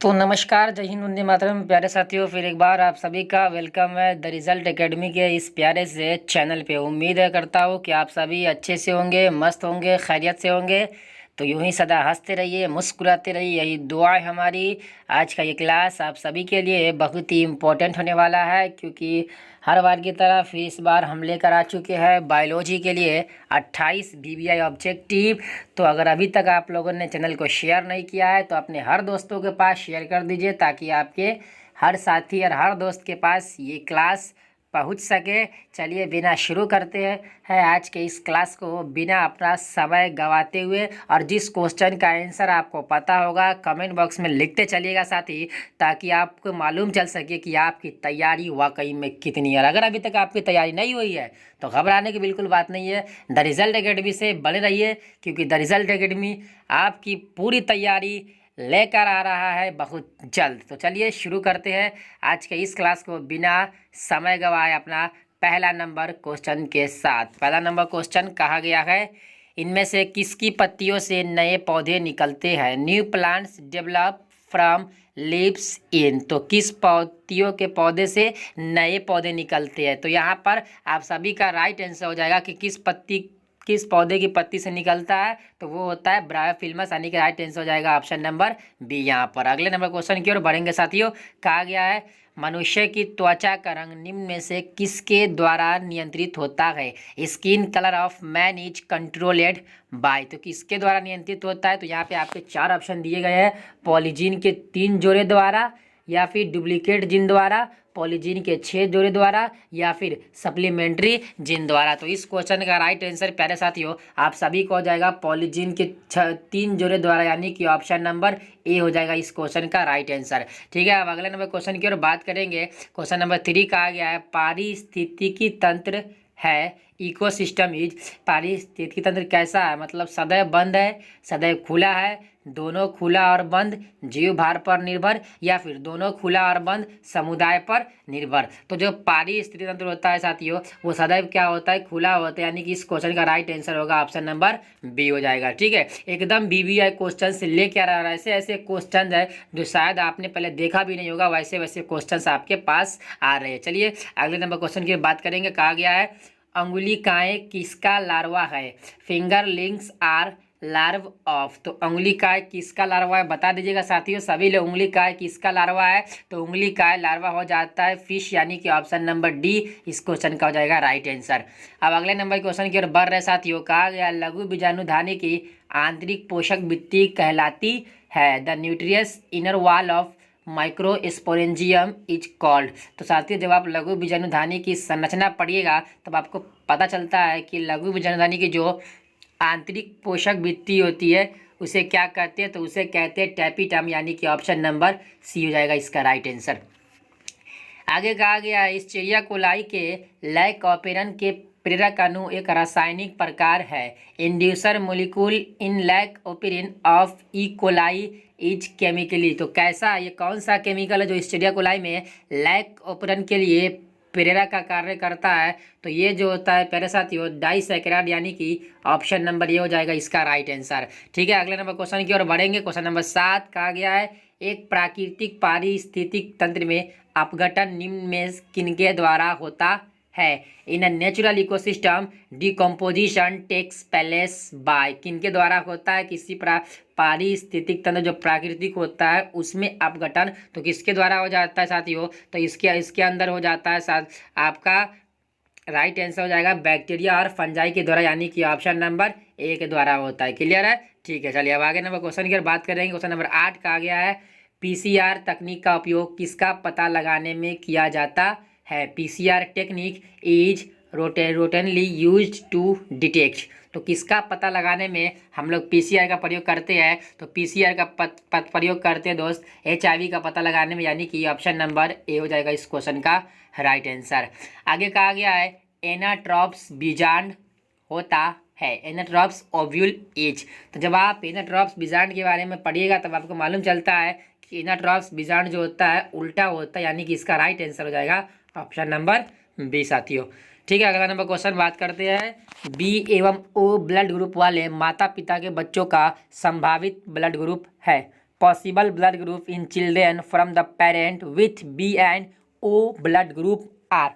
तो नमस्कार, जय हिंद, वंदे मातरम। प्यारे साथियों, फिर एक बार आप सभी का वेलकम है द रिजल्ट एकेडमी के इस प्यारे से चैनल पे। उम्मीद है करता हूँ कि आप सभी अच्छे से होंगे, मस्त होंगे, खैरियत से होंगे। तो यूं ही सदा हंसते रहिए, मुस्कुराते रहिए, यही दुआ है हमारी। आज का ये क्लास आप सभी के लिए बहुत ही इम्पोर्टेंट होने वाला है, क्योंकि हर बार की तरह फिर इस बार हम लेकर आ चुके हैं बायोलॉजी के लिए 28 बीबीआई ऑब्जेक्टिव। तो अगर अभी तक आप लोगों ने चैनल को शेयर नहीं किया है तो अपने हर दोस्तों के पास शेयर कर दीजिए, ताकि आपके हर साथी और हर दोस्त के पास ये क्लास पहुंच सके। चलिए बिना शुरू करते हैं आज के इस क्लास को, बिना अपना समय गंवाते हुए। और जिस क्वेश्चन का आंसर आपको पता होगा कमेंट बॉक्स में लिखते चलिएगा साथी, ताकि आपको मालूम चल सके कि आपकी तैयारी वाकई में कितनी है। अगर अभी तक आपकी तैयारी नहीं हुई है तो घबराने की बिल्कुल बात नहीं है। द रिजल्ट एकेडमी से बने रहिए, क्योंकि द रिजल्ट एकेडमी आपकी पूरी तैयारी लेकर आ रहा है बहुत जल्द। तो चलिए शुरू करते हैं आज के इस क्लास को बिना समय गंवाए अपना पहला नंबर क्वेश्चन के साथ। पहला नंबर क्वेश्चन कहा गया है, इनमें से किसकी पत्तियों से नए पौधे निकलते हैं? New plants develop from leaves इन। तो किस पत्तियों के पौधे से नए पौधे निकलते हैं? तो यहाँ पर आप सभी का राइट आंसर हो जाएगा कि किस पौधे की पत्ती से निकलता है, तो वो होता है ब्रायोफिल्मस, यानी कि राइट आंसर हो जाएगा ऑप्शन नंबर बी। यहाँ पर अगले नंबर क्वेश्चन की ओर बढ़ेंगे साथियों। कहा गया है, मनुष्य की त्वचा का रंग निम्न में से किसके द्वारा नियंत्रित होता है? Skin colour of man is controlled by. तो किसके द्वारा नियंत्रित होता है? तो यहाँ पे आपके चार ऑप्शन दिए गए हैं। पॉलीजीन के 3 जोड़े द्वारा, या फिर डुप्लीकेट जीन द्वारा, पॉलीजीन के 6 जोड़े द्वारा, या फिर सप्लीमेंट्री जीन द्वारा। तो इस क्वेश्चन का राइट आंसर प्यारे साथियों आप सभी को हो जाएगा पॉलीजीन के 3 जोड़े द्वारा, यानी कि ऑप्शन नंबर ए हो जाएगा इस क्वेश्चन का राइट आंसर। ठीक है, अब अगले नंबर क्वेश्चन की ओर बात करेंगे। क्वेश्चन नंबर 3 कहा गया है, पारिस्थितिकी तंत्र है इकोसिस्टम इज। पारिस्थितिकी तंत्र कैसा है? मतलब सदैव बंद है, सदैव खुला है, दोनों खुला और बंद, जीव भार पर निर्भर, या फिर दोनों खुला और बंद, समुदाय पर निर्भर। तो जो पारिस्थितिकी तंत्र होता है साथियों वो सदैव क्या होता है? खुला होता है, यानी कि इस क्वेश्चन का राइट आंसर होगा ऑप्शन नंबर बी हो जाएगा। ठीक है, एकदम बीबीआई क्वेश्चन से लेके आ रहा है, ऐसे ऐसे क्वेश्चन है जो शायद आपने पहले देखा भी नहीं होगा, वैसे वैसे क्वेश्चन आपके पास आ रहे हैं। चलिए अगले नंबर क्वेश्चन की बात करेंगे। कहा गया है, अंगुलिकाएं किसका लार्वा है? Fingerlings are larvae of. तो अंगुलिकाय किसका लार्वा है बता दीजिएगा साथियों सभी लोग। अंगुलिकाय किसका लार्वा है? तो अंगुलिकाय लार्वा हो जाता है फिश, यानी कि ऑप्शन नंबर डी इस क्वेश्चन का हो जाएगा राइट आंसर। अब अगले नंबर क्वेश्चन की ओर बढ़ रहे साथियों। कहा गया, लघु बीजाणुधानी की आंतरिक पोषक भित्ति कहलाती है? The nutritious inner wall of microsporangium is called. तो साथियों जब आप लघु बीजाणुधानी की संरचना पढ़िएगा तब आपको पता चलता है कि लघु बीजाणुधानी की जो आंतरिक पोषक भित्ति होती है उसे क्या कहते हैं? तो उसे कहते हैं टैपिटम, यानी कि ऑप्शन नंबर सी हो जाएगा इसका राइट आंसर। आगे कहा गया है, इस चिड़िया कोलाई के लैकोपेरन के प्रेरक अणु एक रासायनिक प्रकार है। Inducer molecule in lac operon of E coli is chemically. तो कैसा, ये कौन सा केमिकल है जो इस चिड़िया कोलाई में लैकोपेरन के लिए प्रेरक का कार्य करता है? तो ये जो होता है प्यारे साथियों डाइसैकेराइड, यानी कि ऑप्शन नंबर ये हो जाएगा इसका राइट आंसर। ठीक है, अगले नंबर क्वेश्चन की ओर बढ़ेंगे। क्वेश्चन नंबर 7 कहा गया है, एक प्राकृतिक पारिस्थितिक तंत्र में अपघटन निम्न में किनके द्वारा होता है? In a natural ecosystem decomposition takes place by. किनके द्वारा होता है? किसी पारिस्थितिक तंत्र जो प्राकृतिक होता है उसमें अपघटन तो किसके द्वारा हो जाता है साथियों? तो इसके अंदर हो जाता है साथ आपका राइट आंसर हो जाएगा बैक्टीरिया और फंजाई के द्वारा, यानी कि ऑप्शन नंबर ए के द्वारा होता है। क्लियर है? ठीक है, चलिए अब आगे नंबर क्वेश्चन की बात करेंगे। क्वेश्चन नंबर 8 का आ गया है, पीसीआर तकनीक का उपयोग किसका पता लगाने में किया जाता है? PCR technique is routinely used to detect. तो किसका पता लगाने में हम लोग पीसीआर का प्रयोग करते हैं? तो पीसीआर का प्रयोग करते हैं दोस्त एचआईवी का पता लगाने में, यानी कि ऑप्शन नंबर ए हो जाएगा इस क्वेश्चन का राइट आंसर। आगे कहा गया है, एनाट्रॉप्स बीजांड होता है? एनाट्रॉप्स ओव्यूल एज। तो जब आप एनाट्रॉप्स बीजांड के बारे में पढ़िएगा तब आपको मालूम चलता है कि एनाट्रॉप्स बीजांड जो होता है उल्टा होता है, यानी कि इसका राइट आंसर हो जाएगा ऑप्शन नंबर बी साथियों। ठीक है, अगला नंबर क्वेश्चन बात करते हैं। बी एवं ओ ब्लड ग्रुप वाले माता पिता के बच्चों का संभावित ब्लड ग्रुप है? Possible blood group in children from the parent with B and O blood group are.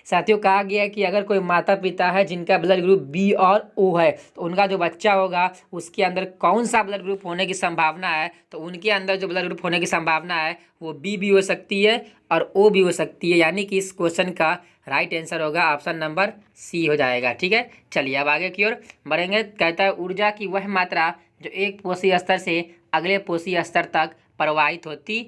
साथियों कहा गया है कि अगर कोई माता पिता है जिनका ब्लड ग्रुप बी और ओ है तो उनका जो बच्चा होगा उसके अंदर कौन सा ब्लड ग्रुप होने की संभावना है, तो उनके अंदर जो ब्लड ग्रुप होने की संभावना है वो बी भी हो सकती है और ओ भी हो सकती है, यानी कि इस क्वेश्चन का राइट आंसर होगा ऑप्शन नंबर सी हो जाएगा। ठीक है, चलिए अब आगे की ओर बढ़ेंगे। कहता है ऊर्जा की वह मात्रा जो एक पोषी स्तर से अगले पोषी स्तर तक प्रवाहित होती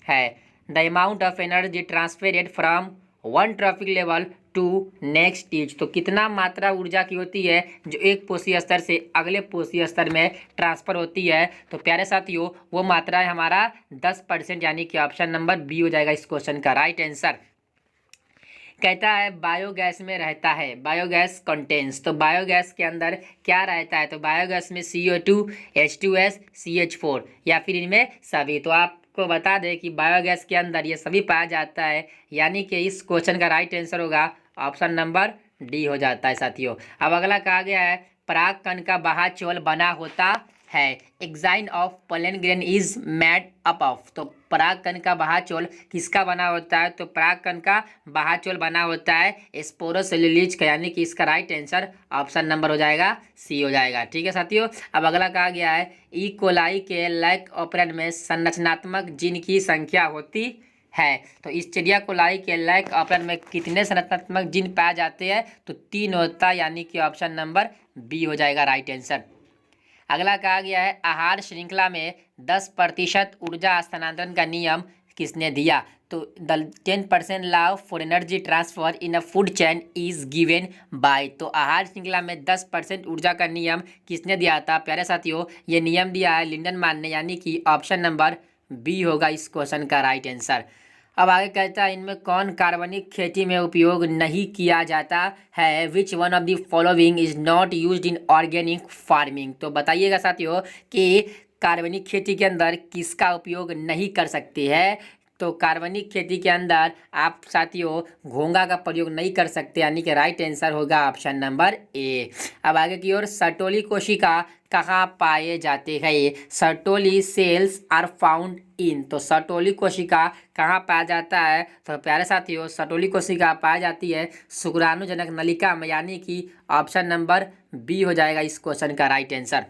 है। The amount of energy transferred from one trophic level to next is. तो कितना मात्रा ऊर्जा की होती है जो एक पोषी स्तर से अगले पोषी स्तर में ट्रांसफर होती है, तो प्यारे साथियों वो मात्रा है हमारा 10%, यानी कि ऑप्शन नंबर बी हो जाएगा इस क्वेश्चन का राइट आंसर। कहता है बायोगैस में रहता है, बायोगैस कंटेन्स, तो बायोगैस के अंदर क्या रहता है, तो बायोगैस में CO2, H2S, CH4 या फिर इनमें सभी। तो आपको बता दें कि बायोगैस के अंदर ये सभी पाया जाता है, यानी कि इस क्वेश्चन का राइट आंसर होगा ऑप्शन नंबर डी हो जाता है साथियों। अब अगला कहा गया है पराग कण का बाह्य चोल बना होता है। Exine of pollen grain is made up of. तो पराग कण का बाह्य चोल किसका बना होता है, तो पराग कण का बाह्य चोल बना होता है स्पोरोसेल्यूलोज का, यानी कि इसका राइट आंसर ऑप्शन नंबर हो जाएगा सी हो जाएगा। ठीक है साथियों, अब अगला कहा गया है ई कोलाई के लैक ऑपरेंट में संरचनात्मक जीन की संख्या होती है। तो इस चिड़िया कोलाई के लैक ऑपरेंट में कितने संरचनात्मक जीन पाए जाते हैं, तो 3 होता है, यानी कि ऑप्शन नंबर बी हो जाएगा राइट आंसर। अगला कहा गया है आहार श्रृंखला में 10% ऊर्जा स्थानांतरण का नियम किसने दिया, तो the 10% law for energy transfer in a food chain is given by. तो आहार श्रृंखला में 10% ऊर्जा का नियम किसने दिया था, प्यारे साथियों ये नियम दिया है लिंडनमान ने, यानी कि ऑप्शन नंबर बी होगा इस क्वेश्चन का राइट आंसर। अब आगे कहता है इनमें कौन कार्बनिक खेती में उपयोग नहीं किया जाता है, which one of the following is not used in organic farming. तो बताइएगा साथियों कि कार्बनिक खेती के अंदर किसका उपयोग नहीं कर सकते हैं, तो कार्बनिक खेती के अंदर आप साथियों घोंघा का प्रयोग नहीं कर सकते, यानी कि राइट आंसर होगा ऑप्शन नंबर ए। अब आगे की ओर सर्टोली कोशिका कहाँ पाए जाते हैं, Sertoli cells are found in. तो सर्टोली कोशिका कहाँ पाया जाता है, तो प्यारे साथियों सर्टोली कोशिका पाई जाती है शुक्राणुजनक नलिका में, यानी कि ऑप्शन नंबर बी हो जाएगा इस क्वेश्चन का राइट आंसर।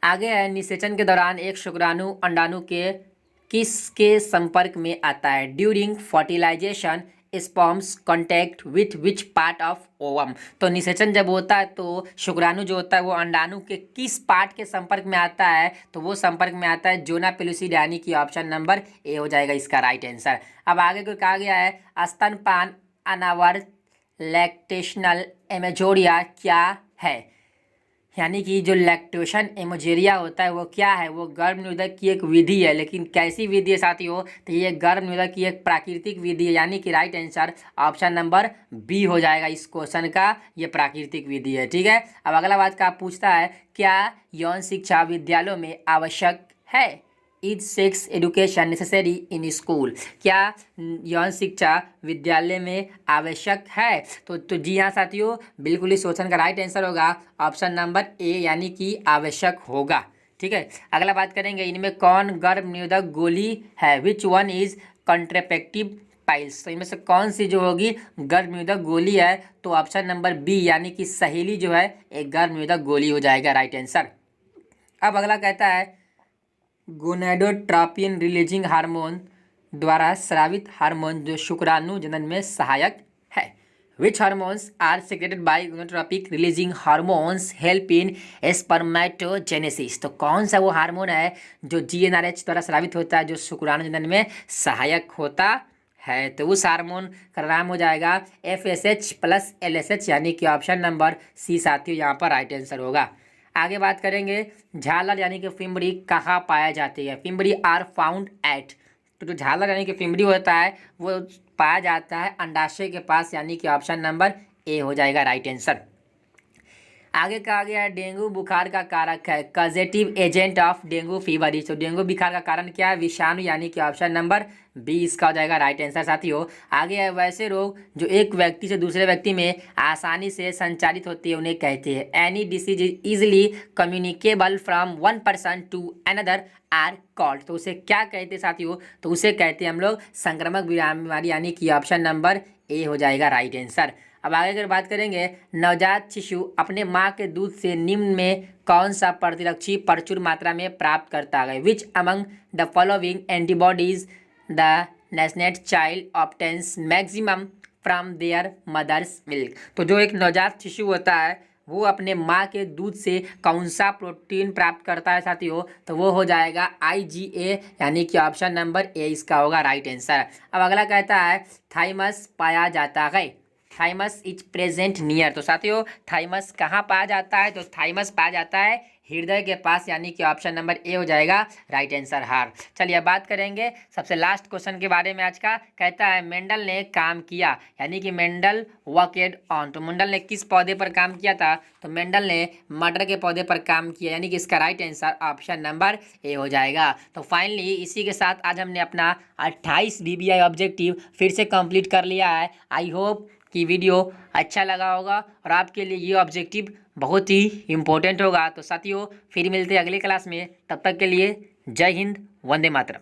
आगे है निषेचन के दौरान एक शुक्राणु अंडाणु के किसके संपर्क में आता है, during fertilisation sperms contact with which part of ovum. तो निषेचन जब होता है तो शुक्राणु जो होता है वो अंडाणु के किस पार्ट के संपर्क में आता है, तो वो संपर्क में आता है जोना पेलुसिड, यानी कि ऑप्शन नंबर ए हो जाएगा इसका राइट आंसर। अब आगे को कहा गया है स्तनपान अनावर लैक्टेशनल एमेजोरिया क्या है, यानी कि जो लैक्टेशन एमोजेरिया होता है वो क्या है, वो गर्भ निरोधक की एक विधि है, लेकिन कैसी विधि है साथियों, तो ये गर्भ निरोधक की एक प्राकृतिक विधि है, यानी कि right answer option number B हो जाएगा इस क्वेश्चन का, ये प्राकृतिक विधि है। ठीक है, अब अगला बात का पूछता है क्या यौन शिक्षा विद्यालयों में आवश्यक है, is sex education necessary in school. क्या यौन शिक्षा विद्यालय में आवश्यक है, तो जी हाँ साथियों बिल्कुल इस क्वेश्चन का राइट आंसर होगा ऑप्शन नंबर ए, यानी कि आवश्यक होगा। ठीक है, अगला बात करेंगे इनमें कौन गर्भ निरोधक गोली है, which one is contraceptive piles. तो इनमें से कौन सी जो होगी गर्भ निरोधक गोली है, तो ऑप्शन नंबर बी, यानी कि सहेली जो है एक गर्भ निरोधक गोली हो जाएगा राइट आंसर। अब अगला कहता है गोनेडोट्रोपिन रिलीजिंग हार्मोन द्वारा स्रावित हार्मोन जो शुक्राणु जनन में सहायक है, which hormones are secreted by gonadotropic releasing hormones help in spermatogenesis. तो कौन सा वो हार्मोन है जो GnRH द्वारा स्रावित होता है जो शुक्राणु जनन में सहायक होता है, तो उस हार्मोन का नाम हो जाएगा FSH प्लस LSH, यानी कि ऑप्शन नंबर सी साथियों यहाँ पर राइट आंसर होगा। आगे बात करेंगे झालर यानी कि फिम्बड़ी कहाँ पाया जाती है, फिम्बड़ी आर फाउंड एट। तो जो झालर यानी कि फिम्बड़ी होता है वो पाया जाता है अंडाशय के पास, यानी कि ऑप्शन नंबर ए हो जाएगा राइट आंसर। आगे कहा गया है डेंगू बुखार का कारक है, causative agent of dengue fever is. तो डेंगू बुखार का कारण क्या है? विषाणु, यानी कि ऑप्शन नंबर बी इसका हो जाएगा राइट आंसर साथियों। आगे है वैसे रोग जो एक व्यक्ति से दूसरे व्यक्ति में आसानी से संचारित होती है उन्हें कहते हैं any disease easily communicable from one person to another are called. तो उसे क्या कहते हैं साथियों? तो उसे कहते हैं हम लोग संक्रामक बीमारी, यानी कि ऑप्शन नंबर ए हो जाएगा राइट आंसर। अब आगे अगर बात करेंगे, नवजात शिशु अपने माँ के दूध से निम्न में कौन सा प्रतिरक्षी प्रचुर मात्रा में प्राप्त करता है? Which among the following antibodies the neonate child obtains maximum from their mother's milk. तो जो एक नवजात शिशु होता है वो अपने माँ के दूध से कौन सा प्रोटीन प्राप्त करता है साथियों? तो वो हो जाएगा IgA, यानी कि ऑप्शन नंबर ए इसका होगा राइट आंसर। अब अगला कहता है थाइमस पाया जाता है, थाइमस इज प्रेजेंट नियर। तो साथियों थाइमस कहाँ पाया जाता है? तो थाइमस पाया जाता है हृदय के पास, यानी कि ऑप्शन नंबर ए हो जाएगा राइट आंसर हार। चलिए अब बात करेंगे सबसे लास्ट क्वेश्चन के बारे में आज का। कहता है मेंडल ने काम किया, यानी कि मेंडल वर्केड ऑन। तो मेंडल ने किस पौधे पर काम किया था? तो मेंडल ने मटर के पौधे पर काम किया, यानी कि इसका right answer option number A हो जाएगा। तो फाइनली इसी के साथ आज हमने अपना 28 DBI ऑब्जेक्टिव फिर से कंप्लीट कर लिया है। आई होप कि वीडियो अच्छा लगा होगा और आपके लिए ये ऑब्जेक्टिव बहुत ही इम्पोर्टेंट होगा। तो साथियों फिर मिलते हैं अगले क्लास में, तब तक के लिए जय हिंद, वंदे मातरम।